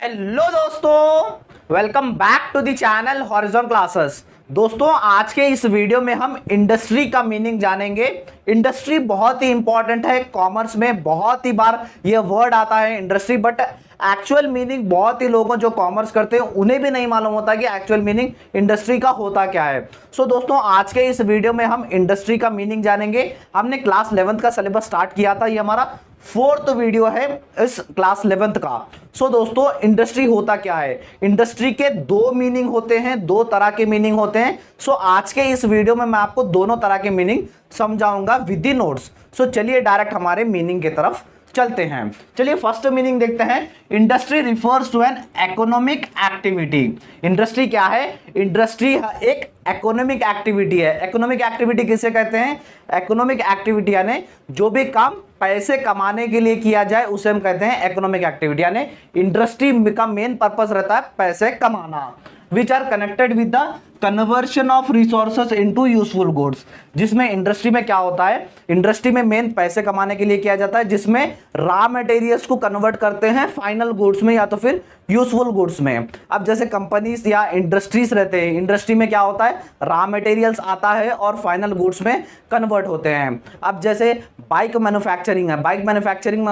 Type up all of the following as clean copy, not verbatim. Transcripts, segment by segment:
Hello दोस्तों, welcome back to the channel Horizon Classes. दोस्तों, आज के इस वीडियो में हम इंडस्ट्री का मीनिंग जानेंगे। इंडस्ट्री बहुत ही इंपॉर्टेंट है, कॉमर्स में बहुत ही बार ये वर्ड आता है इंडस्ट्री, बट एक्चुअल मीनिंग बहुत ही लोगों जो कॉमर्स करते हैं उन्हें भी नहीं मालूम होता कि एक्चुअल मीनिंग इंडस्ट्री का होता क्या है। सो दोस्तों, आज के इस वीडियो में हम इंडस्ट्री का मीनिंग जानेंगे। हमने क्लास 11th का सिलेबस स्टार्ट किया था, ये हमारा 4th वीडियो है इस क्लास 11th का। सो दोस्तों, इंडस्ट्री होता क्या है? इंडस्ट्री के दो मीनिंग होते हैं, दो तरह के मीनिंग होते हैं। सो आज के इस वीडियो में मैं आपको दोनों तरह के मीनिंग समझाऊंगा विद इन नोट्स। सो चलिए डायरेक्ट हमारे मीनिंग की तरफ चलते हैं। चलिए फर्स्ट मीनिंग देखते हैं। Industry refers to an economic activity. Industry क्या है? इंडस्ट्री एक इकोनॉमिक एक्टिविटी है। इकोनॉमिक एक्टिविटी किसे कहते हैं? इकोनॉमिक एक्टिविटी यानी जो भी काम पैसे कमाने के लिए किया जाए उसे हम कहते हैं इकोनॉमिक एक्टिविटी। यानी इंडस्ट्री का मेन पर्पस रहता है पैसे कमाना, which are connected with the conversion of resources into useful goods। जिसमें इंडस्ट्री में क्या होता है? इंडस्ट्री में मेन पैसे कमाने के लिए किया जाता है, जिसमें रॉ मटेरियल्स को कन्वर्ट करते हैं फाइनल गुड्स में या तो फिर यूजफुल गुड्स में। अब जैसे कंपनीज या इंडस्ट्रीज रहते हैं, इंडस्ट्री में क्या होता है? रॉ मटेरियल्स आता है और फाइनल गुड्स में कन्वर्ट होते हैं। अब जैसे बाइक मैन्युफैक्चरिंग है, बाइक मैन्युफैक्चरिंग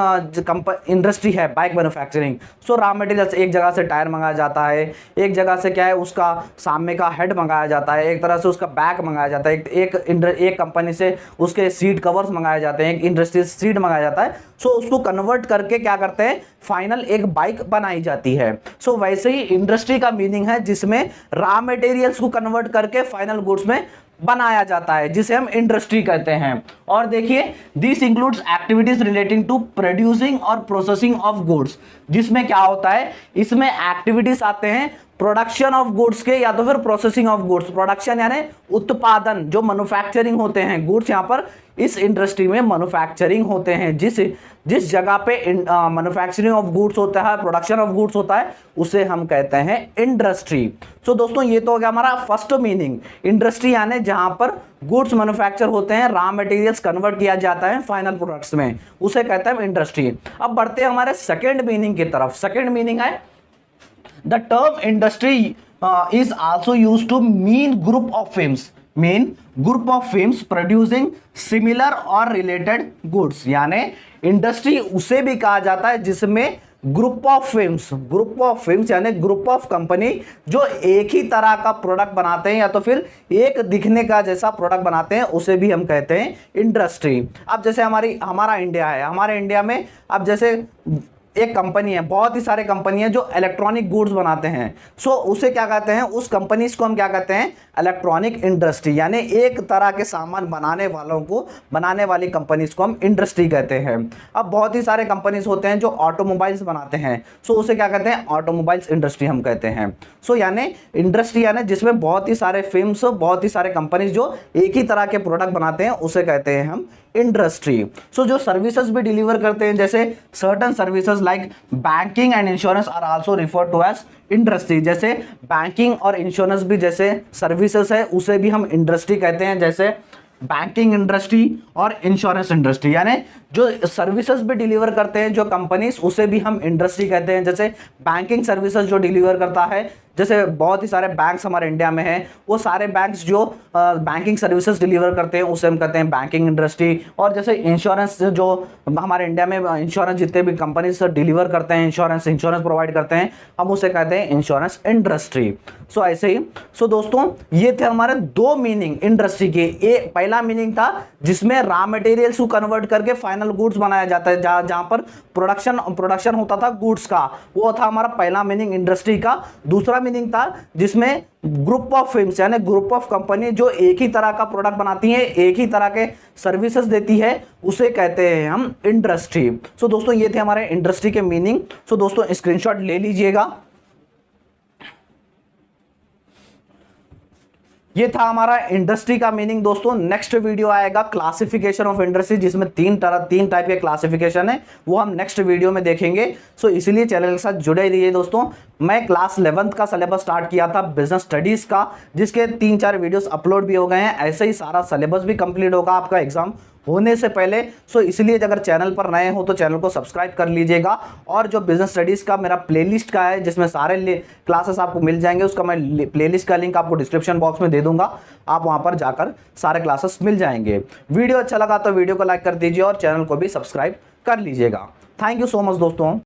इंडस्ट्री है, बाइक मैन्युफैक्चरिंग। सो रॉ मटेरियल्स एक जगह से टायर मंगाया जाता है, एक जगह से क्या है उसका सामने का हेड मंगाया जाता है, एक तरह से उसका बैक मंगाया जाता है, एक कंपनी से उसके सीट कवर्स मंगाए जाते हैं, एक इंडस्ट्री से सीट मंगाया जाता है। सो उसको कन्वर्ट करके क्या करते हैं? फाइनल एक बाइक बनाई जाती है। सो वैसे ही इंडस्ट्री का मीनिंग है जिसमें रॉ मटेरियल्स को कन्वर्ट करके फाइनल गुड्स में बनाया जाता है, जिसे हम इंडस्ट्री कहते हैं। और देखिए, this includes activities relating to producing और प्रोसेसिंग ऑफ गुड्स। जिसमें क्या होता है? इसमें एक्टिविटीज आते हैं प्रोडक्शन ऑफ गुड्स के या तो फिर प्रोसेसिंग ऑफ गुड्स। प्रोडक्शन यानी उत्पादन, जो मैन्युफैक्चरिंग होते हैं गुड्स, यहाँ पर इस इंडस्ट्री में मैन्युफैक्चरिंग होते हैं। जिस जगह पे मैन्युफैक्चरिंग ऑफ गुड्स होता है, प्रोडक्शन ऑफ गुड्स होता है, उसे हम कहते हैं इंडस्ट्री। सो दोस्तों, ये तो हो गया हमारा फर्स्ट मीनिंग। इंडस्ट्री यानी जहां पर गुड्स मैन्युफैक्चर होते हैं, रॉ मटेरियल्स कन्वर्ट किया जाता है फाइनल प्रोडक्ट्स में, उसे कहते हैं इंडस्ट्री। अब बढ़ते हैं हमारे सेकेंड मीनिंग की तरफ। सेकेंड मीनिंग है the term industry is also used to mean group of firms producing similar or related goods। यानी इंडस्ट्री उसे भी कहा जाता है जिसमें ग्रुप ऑफ फिल्म्स यानी ग्रुप ऑफ कंपनी जो एक ही तरह का प्रोडक्ट बनाते हैं या तो फिर एक दिखने का जैसा प्रोडक्ट बनाते हैं, उसे भी हम कहते हैं इंडस्ट्री। अब जैसे हमारा इंडिया है, हमारे इंडिया में अब जैसे एक कंपनी है, बहुत ही सारे कंपनी है जो इलेक्ट्रॉनिक गुड्स बनाते हैं। सो उसे क्या कहते हैं? उस कंपनीज को हम क्या कहते हैं? Electronic industry. यानी एक तरह के सामान बनाने वाली कंपनीज को हम इंडस्ट्री कहते हैं। अब बहुत ही सारे कंपनीज होते हैं जो ऑटोमोबाइल्स बनाते हैं, सो उसे क्या कहते हैं? ऑटोमोबाइल्स इंडस्ट्री हम कहते हैं। सो यानी इंडस्ट्री यानी जिसमें बहुत ही सारे फिल्म्स, बहुत ही सारे कंपनीज जो एक ही तरह के प्रोडक्ट बनाते हैं, उसे कहते हैं हम इंडस्ट्री। सो जो सर्विसेज भी डिलीवर करते हैं, जैसे certain services like banking and insurance are also referred to as industry. जैसे बैंकिंग और इंश्योरेंस भी जैसे सर्विसेज है, उसे भी हम इंडस्ट्री कहते हैं। जैसे बैंकिंग इंडस्ट्री और इंश्योरेंस इंडस्ट्री, यानी जो सर्विसेज भी डिलीवर करते हैं जो कंपनीज, उसे भी हम इंडस्ट्री कहते हैं। जैसे बैंकिंग सर्विसेज जो डिलीवर करता है, जैसे बहुत ही सारे बैंक्स हमारे इंडिया में हैं, वो सारे बैंक्स जो बैंकिंग सर्विसेज डिलीवर करते हैं उसे हम कहते हैं बैंकिंग इंडस्ट्री। और जैसे इंश्योरेंस, जो हमारे इंडिया में इंश्योरेंस जितने भी कंपनीज डिलीवर करते हैं, इंश्योरेंस प्रोवाइड करते हैं, हम उसे कहते हैं इंश्योरेंस इंडस्ट्री। सो ऐसे ही दोस्तों, ये थे हमारे दो मीनिंग इंडस्ट्री के। पहला मीनिंग था जिसमें रॉ मटेरियल्स को कन्वर्ट करके फाइनल गुड्स बनाया जाता है, जहां पर प्रोडक्शन होता था गुड्स का, वो था हमारा पहला मीनिंग इंडस्ट्री का। दूसरा मीनिंग था जिसमें ग्रुप ऑफ फिल्म्स यानी ग्रुप ऑफ कंपनी जो एक ही तरह का प्रोडक्ट बनाती है, एक ही तरह के सर्विसेज देती है, उसे कहते हैं हम इंडस्ट्री। सो दोस्तों, ये थे हमारे इंडस्ट्री के मीनिंग। सो दोस्तों, स्क्रीनशॉट ले लीजिएगा। ये था हमारा इंडस्ट्री का मीनिंग। दोस्तों, नेक्स्ट वीडियो आएगा क्लासिफिकेशन ऑफ इंडस्ट्री, जिसमें तीन टाइप के क्लासिफिकेशन है, वो हम नेक्स्ट वीडियो में देखेंगे। सो इसीलिए चैनल के साथ जुड़े रहिए दोस्तों। मैं क्लास 11th का सिलेबस स्टार्ट किया था बिजनेस स्टडीज का, जिसके 3-4 वीडियोस अपलोड भी हो गए हैं। ऐसे ही सारा सिलेबस भी कंप्लीट होगा, आपका एग्जाम होने से पहले। सो इसलिए अगर चैनल पर नए हो तो चैनल को सब्सक्राइब कर लीजिएगा। और जो बिजनेस स्टडीज़ का मेरा प्लेलिस्ट का है जिसमें सारे क्लासेस आपको मिल जाएंगे, उसका मैं प्लेलिस्ट का लिंक आपको डिस्क्रिप्शन बॉक्स में दे दूंगा, आप वहां पर जाकर सारे क्लासेस मिल जाएंगे। वीडियो अच्छा लगा तो वीडियो को लाइक कर दीजिए और चैनल को भी सब्सक्राइब कर लीजिएगा। थैंक यू सो मच दोस्तों।